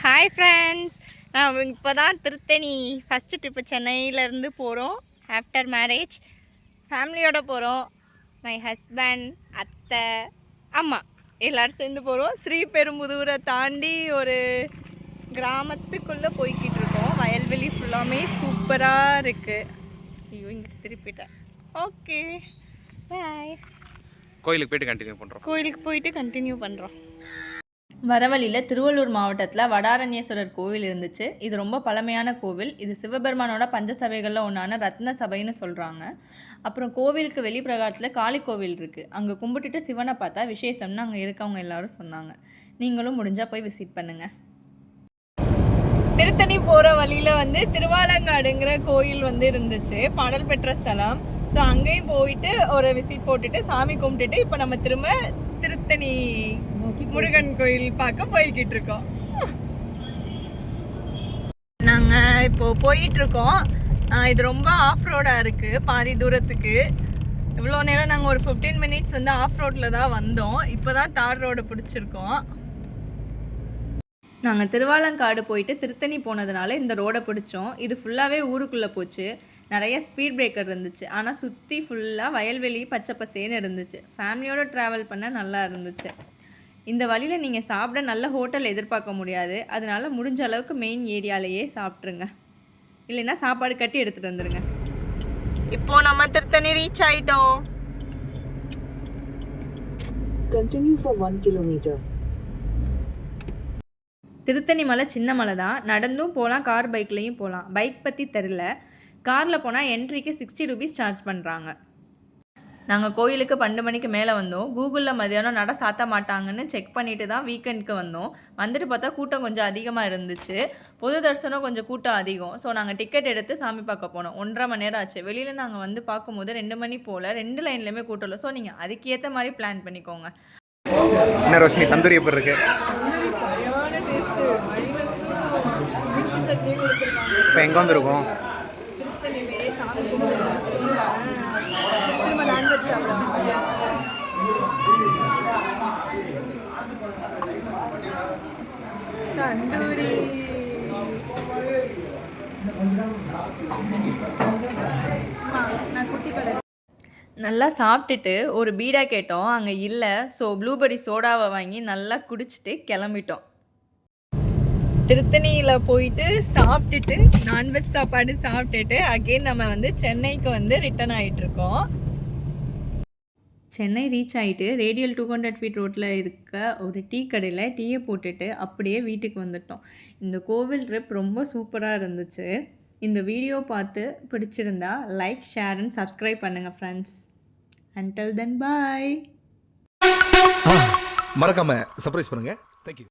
Hi friends, நான் இப்போ தான் திருத்தணி ஃபஸ்ட்டு ட்ரிப்பு சென்னையிலேருந்து போகிறோம். ஆஃப்டர் மேரேஜ் ஃபேமிலியோடு போகிறோம். மை ஹஸ்பண்ட், அத்தை, அம்மா எல்லோரும் சேர்ந்து போகிறோம். ஸ்ரீபெரும்புதூரை தாண்டி ஒரு கிராமத்துக்குள்ளே போய்கிட்டு இருக்கோம். வயல்வெளி ஃபுல்லாமே சூப்பராக இருக்குது. ஐயோ, இங்கே திருப்பிட்டேன். ஓகே, பாய். கோயிலுக்கு போயிட்டு கண்டினியூ பண்ணுறோம். வர வழியில் திருவள்ளூர் மாவட்டத்தில் வடாரண்யேஸ்வரர் கோவில் இருந்துச்சு. இது ரொம்ப பழமையான கோவில். இது சிவபெருமானோட பஞ்சசபைகளில் ஒன்றான ரத்ன சபைன்னு சொல்கிறாங்க. அப்புறம் கோவிலுக்கு வெளிப்பிரகாரத்தில் காளி கோவில் இருக்குது. அங்கே கும்பிட்டுட்டு சிவனை பார்த்தா விசேஷம்னு அங்கே இருக்கவங்க எல்லாரும் சொன்னாங்க. நீங்களும் முடிஞ்சால் போய் விசிட் பண்ணுங்கள். திருத்தணி போகிற வழியில் திருவாலங்காடுங்கிற கோயில் இருந்துச்சு, பாடல் பெற்ற ஸ்தலம். ஸோ அங்கேயும் போயிட்டு ஒரு விசிட் போட்டுட்டு சாமி கும்பிட்டுட்டு இப்போ நம்ம திரும்ப திருத்தணி முருகன் கோயில் பார்க்க போய்கிட்டு இருக்கோம். நாங்கள் இப்போ போயிட்டு இருக்கோம். இது ரொம்ப ஆஃப் ரோடாக இருக்குது. பாதி தூரத்துக்கு இவ்வளோ நேரம் நாங்கள் ஒரு 15 மினிட்ஸ் ஆஃப் ரோட்டில் தான் வந்தோம். இப்போ தான் தார் ரோடு பிடிச்சிருக்கோம். நாங்கள் திருவாலங்காடு போயிட்டு திருத்தணி போனதுனால இந்த ரோடை பிடிச்சோம். இது ஃபுல்லாகவே ஊருக்குள்ளே போச்சு. நிறைய ஸ்பீட் பிரேக்கர் இருந்துச்சு. ஆனால் சுற்றி ஃபுல்லாக வயல்வெளி பச்சை பசேன்னு இருந்துச்சு. ஃபேமிலியோடு ட்ராவல் பண்ண நல்லா இருந்துச்சு. இந்த வழியில் நீங்கள் சாப்பிட நல்ல ஹோட்டல் எதிர்பார்க்க முடியாது. அதனால முடிஞ்ச அளவுக்கு மெயின் ஏரியாலேயே சாப்பிட்ருங்க, இல்லைன்னா சாப்பாடு கட்டி எடுத்துகிட்டு வந்துடுங்க. இப்போது நம்ம திருத்தணி ரீச் ஆகிட்டோம். Continue for 1 kilometer. திருத்தணி மலை சின்ன மலை தான். நடந்தும் போகலாம், கார் பைக்லேயும் போகலாம். பைக் பற்றி தெரில. காரில் போனால் என்ட்ரிக்கு 60 ரூபீஸ் சார்ஜ் பண்ணுறாங்க. நாங்கள் கோயிலுக்கு 12 மணிக்கு மேலே வந்தோம். கூகுளில் மதியானம் நட சாத்த மாட்டாங்கன்னு செக் பண்ணிட்டு தான் வீக்கெண்டுக்கு வந்தோம். வந்துட்டு பார்த்தா கூட்டம் கொஞ்சம் அதிகமாக இருந்துச்சு. பொது தரிசனம் கொஞ்சம் கூட்டம் அதிகம். ஸோ நாங்கள் டிக்கெட் எடுத்து சாமி பார்க்க போனோம். 1.5 மணி நேரம் ஆச்சு. வெளியில் நாங்கள் பார்க்கும்போது 2 மணி போல் 2 லைன்லேயுமே கூட்டம் இல்லை. ஸோ நீங்கள் அதுக்கேற்ற மாதிரி பிளான் பண்ணிக்கோங்க. என்ன ரோஷினி, தந்தூரி எப்படி இருக்கு? இப்போ எங்கே வந்துருக்கோம்? தந்தூரி நல்லா சாப்பிட்டுட்டு ஒரு பீடா கேட்டோம். அங்கே இல்லை. ஸோ ப்ளூபெர்ரி சோடாவை வாங்கி நல்லா குடிச்சிட்டு கிளம்பிட்டோம். திருத்தணியில் போயிட்டு சாப்பிட்டுட்டு நான்வெஜ் சாப்பாடு சாப்பிட்டுட்டு அகெயின் நம்ம சென்னைக்கு ரிட்டர்ன் ஆகிட்டுருக்கோம். சென்னை ரீச் ஆகிட்டு ரேடியல் 200 ஃபீட் ரோட்டில் இருக்க ஒரு டீ கடையில் டீயை போட்டுட்டு அப்படியே வீட்டுக்கு வந்துட்டோம். இந்த கோவில் ட்ரிப் ரொம்ப சூப்பராக இருந்துச்சு. இந்த வீடியோ பார்த்து பிடிச்சிருந்தா லைக், ஷேர் அண்ட் சப்ஸ்கிரைப் பண்ணுங்கள் ஃப்ரெண்ட்ஸ். Until then, bye. மறக்காம சர்ப்ரைஸ் பண்ணுங்க. Thank you.